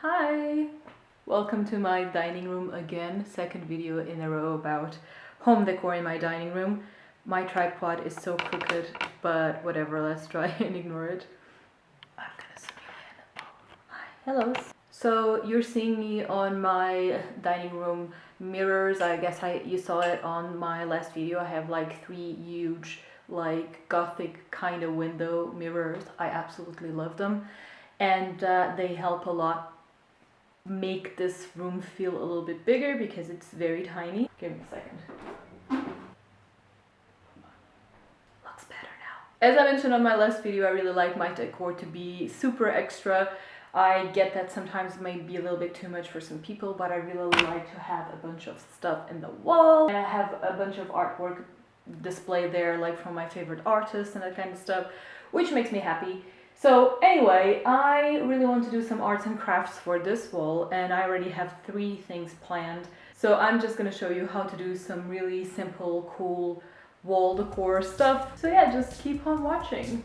Hi! Welcome to my dining room again, second video in a row about home decor in my dining room. My tripod is so crooked, but whatever, let's try and ignore it. I'm gonna zoom in. Hi, hello. So you're seeing me on my dining room mirrors. I guess you saw it on my last video. I have like three huge like gothic kind of window mirrors. I absolutely love them, and they help a lot make this room feel a little bit bigger because it's very tiny. Give me a second. Looks better now. As I mentioned on my last video, I really like my decor to be super extra. I get that sometimes it may be a little bit too much for some people, but I really like to have a bunch of stuff in the wall. And I have a bunch of artwork displayed there, like from my favorite artists and that kind of stuff, which makes me happy. So anyway, I really want to do some arts and crafts for this wall, and I already have three things planned. So I'm just gonna show you how to do some really simple, cool wall decor stuff. So yeah, just keep on watching.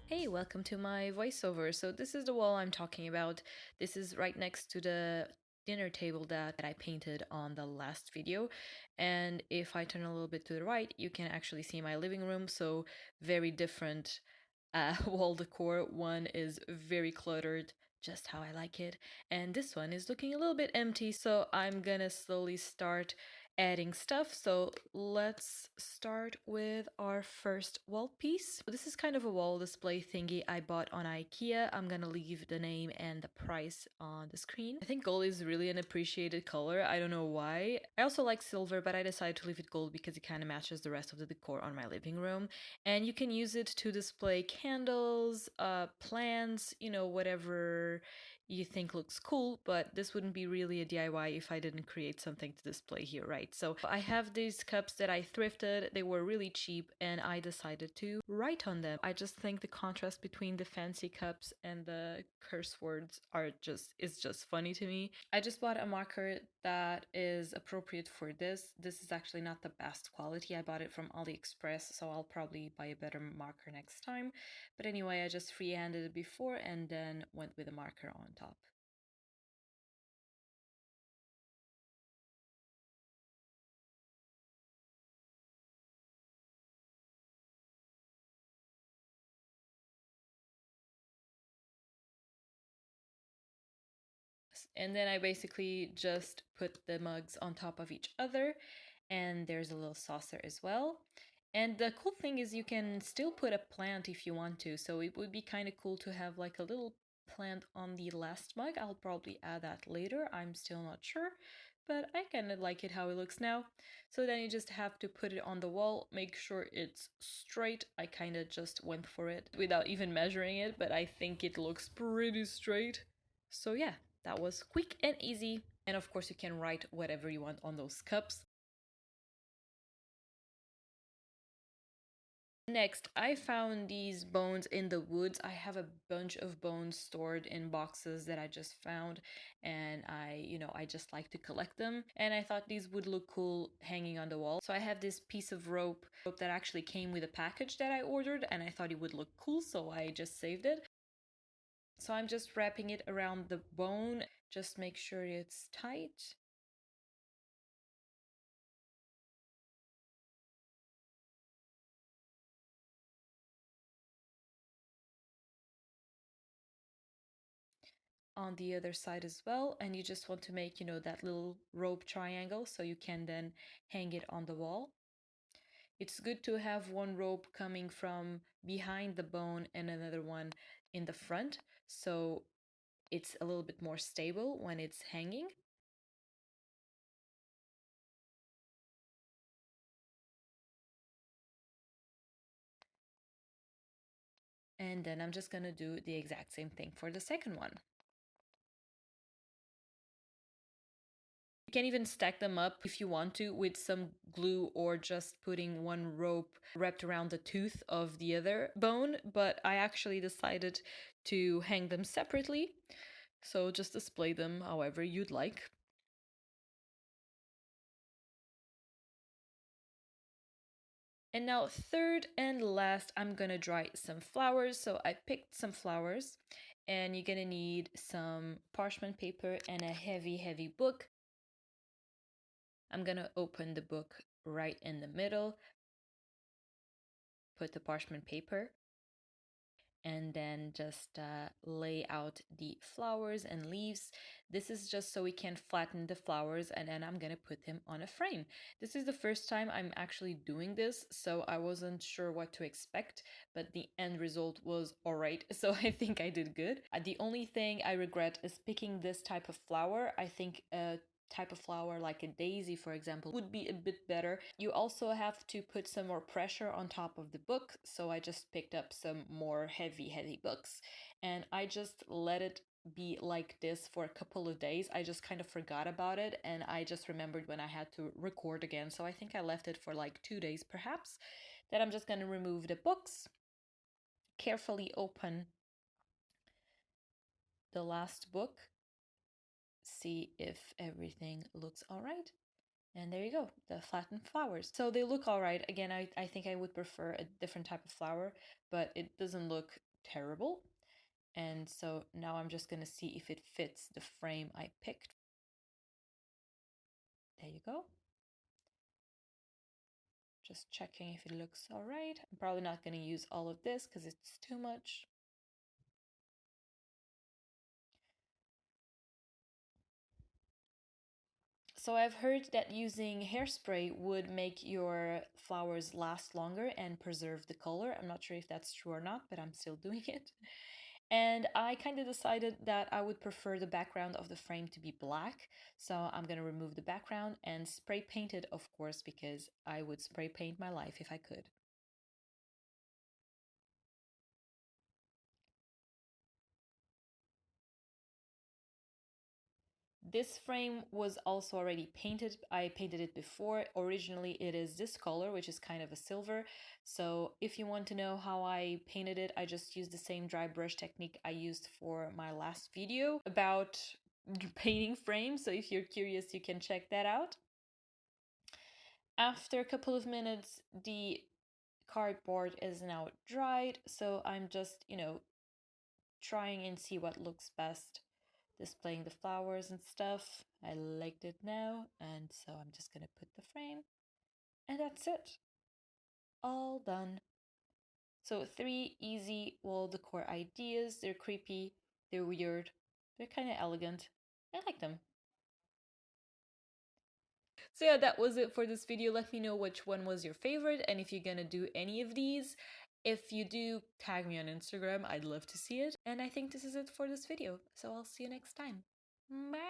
Hey, welcome to my voiceover. So this is the wall I'm talking about. This is right next to the dinner table that I painted on the last video. And if I turn a little bit to the right, you can actually see my living room. So very different wall decor. One is very cluttered, just how I like it. And this one is looking a little bit empty. So I'm gonna slowly start adding stuff. So let's start with our first wall piece. This is kind of a wall display thingy I bought on IKEA. I'm gonna leave the name and the price on the screen. I think gold is really an appreciated color. I don't know why. I also like silver, but I decided to leave it gold because it kind of matches the rest of the decor on my living room. And you can use it to display candles, plants, whatever you think looks cool, but this wouldn't be really a DIY if I didn't create something to display here, right? So I have these cups that I thrifted. They were really cheap and I decided to write on them. I just think the contrast between the fancy cups and the curse words is just funny to me. I just bought a marker that is appropriate for this. This is actually not the best quality. I bought it from AliExpress, so I'll probably buy a better marker next time. But anyway, I just freehanded it before and then went with a marker on top. And then I basically just put the mugs on top of each other, and there's a little saucer as well. And the cool thing is you can still put a plant if you want to, so it would be kind of cool to have like a little plant on the last mug. I'll probably add that later, I'm still not sure, but I kind of like it how it looks now. So then you just have to put it on the wall, make sure it's straight. I kind of just went for it without even measuring it, but I think it looks pretty straight. So yeah, that was quick and easy. And of course you can write whatever you want on those cups. Next, I found these bones in the woods. I have a bunch of bones stored in boxes that I just found, and I just like to collect them. And I thought these would look cool hanging on the wall. So I have this piece of rope that actually came with a package that I ordered, and I thought it would look cool, so I just saved it. So I'm just wrapping it around the bone, just make sure it's tight. On the other side as well, and you just want to make that little rope triangle so you can then hang it on the wall. It's good to have one rope coming from behind the bone and another one in the front, so it's a little bit more stable when it's hanging. And then I'm just gonna do the exact same thing for the second one. You can even stack them up if you want to with some glue or just putting one rope wrapped around the tooth of the other bone, but I actually decided to hang them separately, so just display them however you'd like. And now, third and last, I'm gonna dry some flowers. So I picked some flowers, and you're gonna need some parchment paper and a heavy book. I'm gonna open the book right in the middle, put the parchment paper, and then just lay out the flowers and leaves. This is just so we can flatten the flowers, and then I'm gonna put them on a frame. This is the first time I'm actually doing this, so I wasn't sure what to expect, but the end result was alright, so I think I did good. The only thing I regret is picking this type of flower. I think type of flower like a daisy, for example, would be a bit better. You also have to put some more pressure on top of the book, so I just picked up some more heavy books, and I just let it be like this for a couple of days. I just kind of forgot about it, and I just remembered when I had to record again, so I think I left it for like 2 days perhaps. Then I'm just going to remove the books, carefully open the last book, see if everything looks all right. And there you go, the flattened flowers. So they look all right. Again, I think I would prefer a different type of flower, but it doesn't look terrible. And so now I'm just going to see if it fits the frame I picked. There you go. Just checking if it looks all right. I'm probably not going to use all of this because it's too much. So I've heard that using hairspray would make your flowers last longer and preserve the color. I'm not sure if that's true or not, but I'm still doing it. And I kind of decided that I would prefer the background of the frame to be black. So I'm going to remove the background and spray paint it, of course, because I would spray paint my life if I could. This frame was also already painted. I painted it before. Originally, it is this color, which is kind of a silver. So if you want to know how I painted it, I just used the same dry brush technique I used for my last video about painting frames. So if you're curious, you can check that out. After a couple of minutes, the cardboard is now dried. So I'm just, trying and see what looks best, displaying the flowers and stuff. I liked it now, and so I'm just gonna put the frame, and that's it. All done. So 3 easy wall decor ideas. They're creepy, they're weird, they're kind of elegant. I like them. So yeah, that was it for this video. Let me know which one was your favorite and if you're gonna do any of these. If you do, tag me on Instagram. I'd love to see it. And I think this is it for this video. So I'll see you next time. Bye!